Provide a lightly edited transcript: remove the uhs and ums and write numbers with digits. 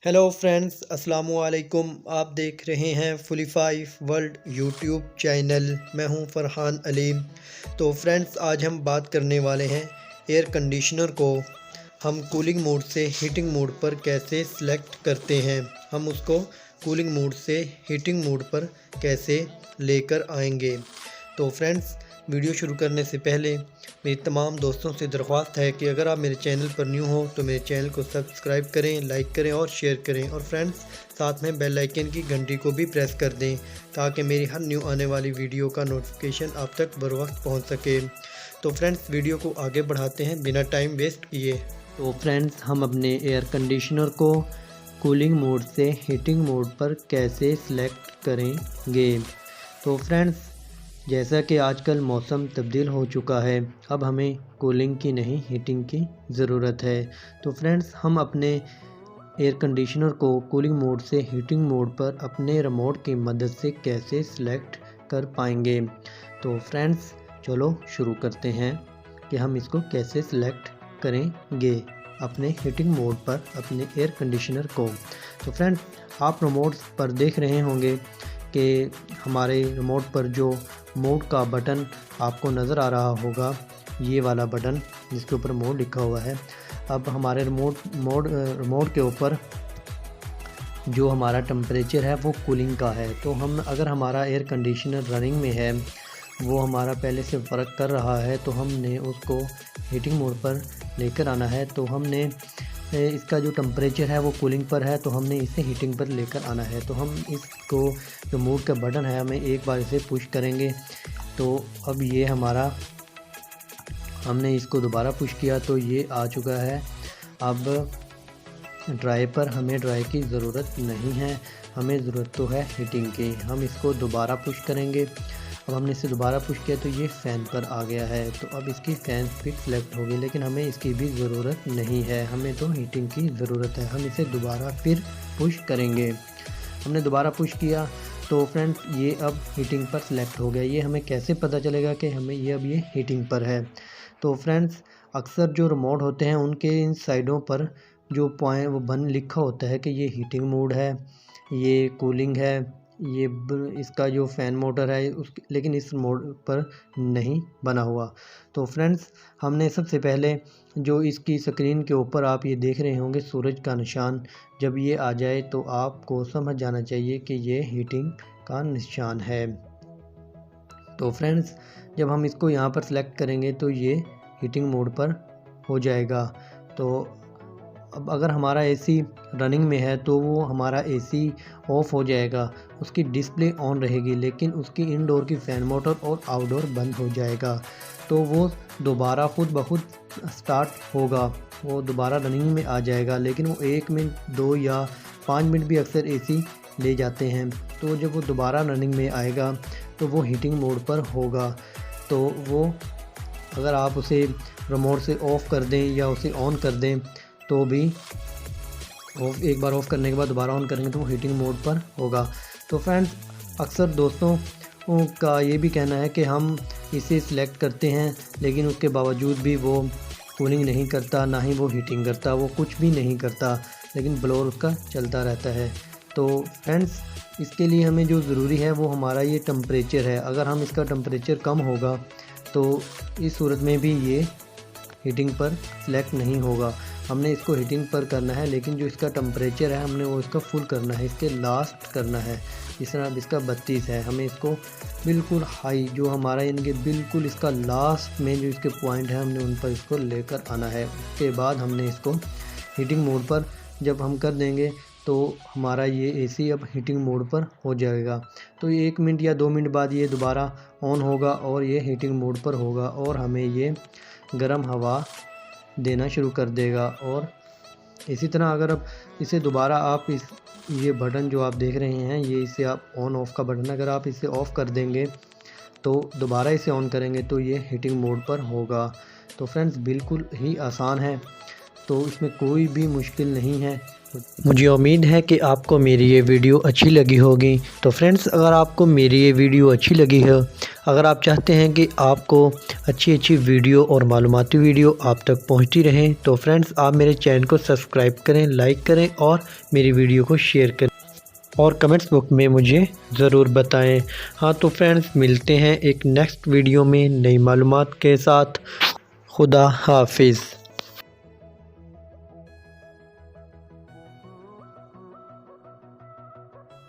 Hello friends, अस्सलाम वालेकुम। आप देख रहे हैं फुलीफाई वर्ल्ड यूट्यूब चैनल। मैं हूं फरहान अलीम। तो फ्रेंड्स, आज हम बात करने वाले हैं एयर कंडीशनर को हम कूलिंग मोड से हीटिंग मोड पर कैसे सिलेक्ट करते हैं। हम उसको कूलिंग मोड से हीटिंग मोड पर कैसे लेकर आएंगे। तो फ्रेंड्स, वीडियो शुरू करने से पहले मेरी तमाम दोस्तों से दरख्वास्त है कि अगर आप मेरे चैनल पर न्यू हो तो मेरे चैनल को सब्सक्राइब करें, लाइक करें और शेयर करें। और फ्रेंड्स, साथ में बेल आइकन की घंटी को भी प्रेस कर दें ताकि मेरी हर न्यू आने वाली वीडियो का नोटिफिकेशन आप तक बर वक्त पहुँच सके। तो फ्रेंड्स, वीडियो को आगे बढ़ाते हैं बिना टाइम वेस्ट किए। तो फ्रेंड्स, हम अपने एयर कंडीशनर को कूलिंग मोड से हीटिंग मोड पर कैसे सिलेक्ट करेंगे। तो फ्रेंड्स, जैसा कि आजकल मौसम तब्दील हो चुका है, अब हमें कूलिंग की नहीं हीटिंग की ज़रूरत है। तो फ्रेंड्स, हम अपने एयर कंडीशनर को कूलिंग मोड से हीटिंग मोड पर अपने रिमोट की मदद से कैसे सिलेक्ट कर पाएंगे। तो फ्रेंड्स, चलो शुरू करते हैं कि हम इसको कैसे सिलेक्ट करेंगे अपने हीटिंग मोड पर अपने एयर कंडीशनर को। तो फ्रेंड्स, आप रिमोट पर देख रहे होंगे कि हमारे रिमोट पर जो मोड का बटन आपको नज़र आ रहा होगा, ये वाला बटन जिसके ऊपर मोड लिखा हुआ है। अब हमारे रिमोट के ऊपर जो हमारा टेम्परेचर है वो कूलिंग का है। तो हम अगर हमारा एयर कंडीशनर रनिंग में है, वो हमारा पहले से फ़र्क कर रहा है, तो हमने उसको हीटिंग मोड पर लेकर आना है। तो हमने इसका जो टेम्परेचर है वो कूलिंग पर है, तो हमने इसे हीटिंग पर लेकर आना है। तो हम इसको जो मोड का बटन है, हमें एक बार इसे पुश करेंगे। तो अब ये हमारा, हमने इसको दोबारा पुश किया तो ये आ चुका है। अब ड्राई पर हमें ड्राई की ज़रूरत नहीं है, हमें ज़रूरत तो है हीटिंग की। हम इसको दोबारा पुश करेंगे। अब हमने इसे दोबारा पुश किया तो ये फ़ैन पर आ गया है। तो अब इसकी फ़ैन स्पीड सेलेक्ट होगी, लेकिन हमें इसकी भी ज़रूरत नहीं है, हमें तो हीटिंग की ज़रूरत है। हम इसे दोबारा फिर पुश करेंगे। हमने दोबारा पुश किया तो फ्रेंड्स, ये अब हीटिंग पर सेलेक्ट हो गया। ये हमें कैसे पता चलेगा कि हमें ये हीटिंग पर है। तो फ्रेंड्स, अक्सर जो रिमोट होते हैं उनके इन साइडों पर जो पॉइंट वो बन लिखा होता है कि ये हीटिंग मोड है, ये कूलिंग है, ये इसका जो फ़ैन मोटर है लेकिन इस मोड पर नहीं बना हुआ। तो फ्रेंड्स, हमने सबसे पहले जो इसकी स्क्रीन के ऊपर आप ये देख रहे होंगे सूरज का निशान, जब ये आ जाए तो आपको समझ जाना चाहिए कि ये हीटिंग का निशान है। तो फ्रेंड्स, जब हम इसको यहाँ पर सेलेक्ट करेंगे तो ये हीटिंग मोड पर हो जाएगा। तो अब अगर हमारा एसी रनिंग में है तो वो हमारा एसी ऑफ हो जाएगा, उसकी डिस्प्ले ऑन रहेगी, लेकिन उसकी इनडोर की फ़ैन मोटर और आउटडोर बंद हो जाएगा। तो वो दोबारा खुद ब खुद स्टार्ट होगा, वो दोबारा रनिंग में आ जाएगा। लेकिन वो 1 मिनट 2 या 5 मिनट भी अक्सर एसी ले जाते हैं। तो जब वो दोबारा रनिंग में आएगा तो वो हीटिंग मोड पर होगा। तो वो अगर आप उसे रिमोट से ऑफ़ कर दें या उसे ऑन कर दें तो भी एक बार ऑफ़ करने के बाद दोबारा ऑन करेंगे तो वो हीटिंग मोड पर होगा। तो फ्रेंड्स, अक्सर दोस्तों का ये भी कहना है कि हम इसे सिलेक्ट करते हैं लेकिन उसके बावजूद भी वो कूलिंग नहीं करता, ना ही वो हीटिंग करता, वो कुछ भी नहीं करता, लेकिन ब्लोअर उसका चलता रहता है। तो फ्रेंड्स, इसके लिए हमें जो ज़रूरी है वो हमारा ये टेम्परेचर है। अगर हम इसका टेम्परेचर कम होगा तो इस सूरत में भी ये हीटिंग पर सिलेक्ट नहीं होगा। हमने इसको हीटिंग पर करना है, लेकिन जो इसका टेम्परेचर है हमने वो इसका फुल करना है, इसके लास्ट करना है। जिस तरह इसका 32 है, हमें इसको बिल्कुल हाई, जो हमारा इनके बिल्कुल इसका लास्ट में जो इसके पॉइंट है, हमने उन पर इसको लेकर आना है। उसके बाद हमने इसको हीटिंग मोड पर जब हम कर देंगे तो हमारा ये एसी अब हीटिंग मोड पर हो जाएगा। तो 1 मिनट या 2 मिनट बाद ये दोबारा ऑन होगा और ये हीटिंग मोड पर होगा और हमें ये गर्म हवा देना शुरू कर देगा। और इसी तरह अगर अब इसे दोबारा आप ये बटन जो आप देख रहे हैं, ये इसे आप ऑन ऑफ़ का बटन, अगर आप इसे ऑफ़ कर देंगे तो दोबारा इसे ऑन करेंगे तो ये हीटिंग मोड पर होगा। तो फ्रेंड्स, बिल्कुल ही आसान है। तो इसमें कोई भी मुश्किल नहीं है। मुझे उम्मीद है कि आपको मेरी ये वीडियो अच्छी लगी होगी। तो फ्रेंड्स, अगर आपको मेरी ये वीडियो अच्छी लगी है, अगर आप चाहते हैं कि आपको अच्छी वीडियो और मालूमाती वीडियो आप तक पहुंचती रहें, तो फ्रेंड्स आप मेरे चैनल को सब्सक्राइब करें, लाइक करें और मेरी वीडियो को शेयर करें और कमेंट्स बॉक्स में मुझे ज़रूर बताएं। हाँ तो फ्रेंड्स, मिलते हैं एक नेक्स्ट वीडियो में नई मालूमात के साथ। खुदा हाफिज़।